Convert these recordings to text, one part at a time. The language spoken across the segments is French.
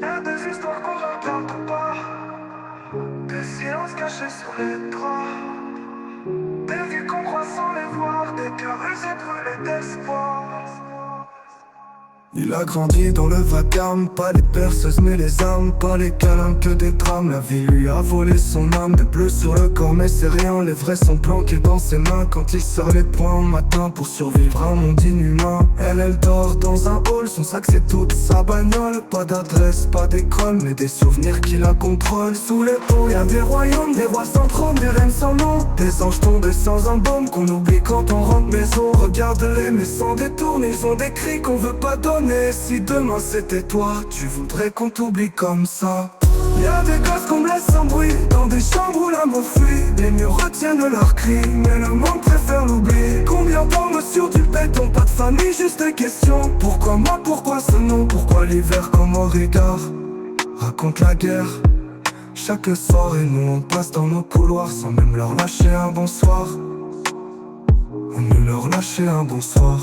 Y'a des histoires qu'on raconte pas, des silences cachés sur les draps, des vies qu'on croit sans les voir, des cœurs usés brûlés d'espoir. Il a grandi dans le vacarme, pas les perceuses mais les armes, pas les câlins que des drames. La vie lui a volé son âme, des bleus sur le corps mais c'est rien. Les vrais sont planqués dans ses mains quand il sort les poings au matin pour survivre à un monde inhumain. Elle dort dans un hall, son sac c'est toute sa bagnole. Pas d'adresse, pas d'école, mais des souvenirs qui la contrôlent. Sous les ponts y'a des royaumes, des rois sans trône, des reines sans nom, des anges tombés sans un baume qu'on oublie quand on rentre maison. Regarde-les mais sans détourner, ils ont des cris qu'on veut pas donner. Si demain c'était toi, tu voudrais qu'on t'oublie comme ça. Y'a des gosses qu'on laisse sans bruit, dans des chambres où l'amour fuit. Les murs retiennent leurs cris, mais le monde préfère l'oubli. Combien d'hommes sur du béton, pas de famille, juste des questions. Pourquoi moi, pourquoi ce nom, pourquoi l'hiver comme au regard raconte la guerre chaque soir et nous on passe dans nos couloirs sans même leur lâcher un bonsoir. On ne leur lâcher un bonsoir.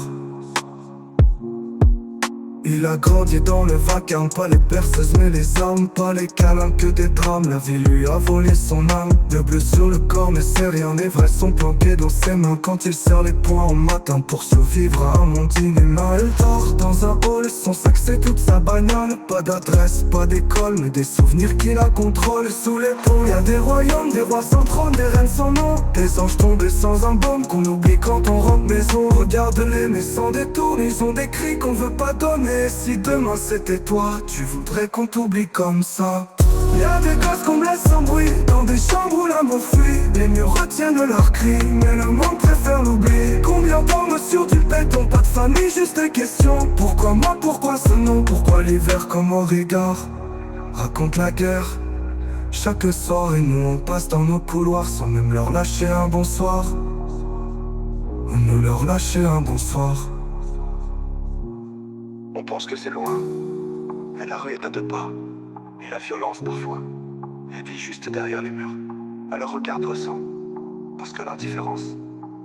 Il a grandi dans le vacarme, pas les perceuses mais les armes, pas les câlins que des drames. La vie lui a volé son âme, de bleu sur le corps mais c'est rien. Les vrais sont planqués dans ses mains quand il serre les poings au matin pour survivre à un monde inhumain. Elle dort dans un hall, son sac c'est toute sa bagnole. Pas d'adresse, pas d'école, mais des souvenirs qui la contrôlent. Sous les ponts y'a des royaumes, des rois sans trône, des reines sans nom, des anges tombés sans un baume qu'on oublie quand on rentre maison. Regarde-les mais sans détour, ils ont des cris qu'on veut pas donner. Si demain c'était toi, tu voudrais qu'on t'oublie comme ça. Y'a des gosses qu'on laisse sans bruit, dans des chambres où l'amour fuit. Les murs retiennent leurs cris, mais le monde préfère l'oubli. Combien d'hommes sur du béton, pas de famille, juste des questions. Pourquoi moi, pourquoi ce nom, pourquoi l'hiver comme au regard raconte la guerre chaque soir et nous on passe dans nos couloirs sans même leur lâcher un bonsoir. On ne leur lâcher un bonsoir. On pense que c'est loin, mais la rue est à 2 pas. Et la violence parfois, elle vit juste derrière les murs. Alors regarde, ressent, parce que l'indifférence,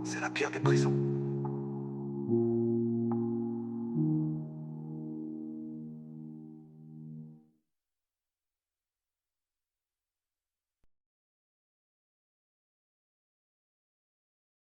c'est la pire des prisons.